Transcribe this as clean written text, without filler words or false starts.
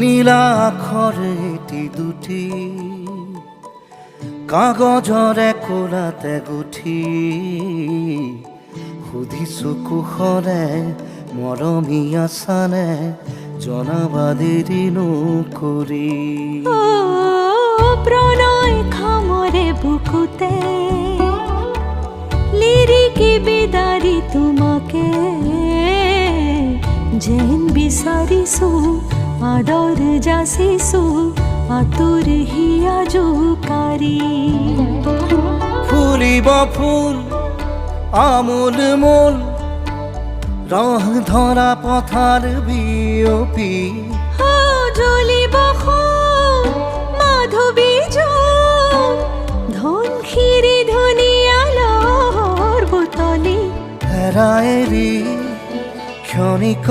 নীলা আখৰে এটি দুটি কাগজৰে কোলাতে গুঠি সুধিছো কুশলে মৰমী আছানে জনাবা দেৰি নকৰি প্ৰণয় খামৰে বুকুতে লিৰিকি বিদাৰি তোমাকে যেন বিচাৰিছো আদৰ যাচিছো আতুৰ হিয়া জোকাৰি ফুলিব ফুল আমোল মোল ৰং ধৰা পথাৰ বিয়পি জ্বলিব মাধৱী ধন খিৰি ধুনীয়ালৰ বুটলি হেৰাই এৰি ক্ষণিক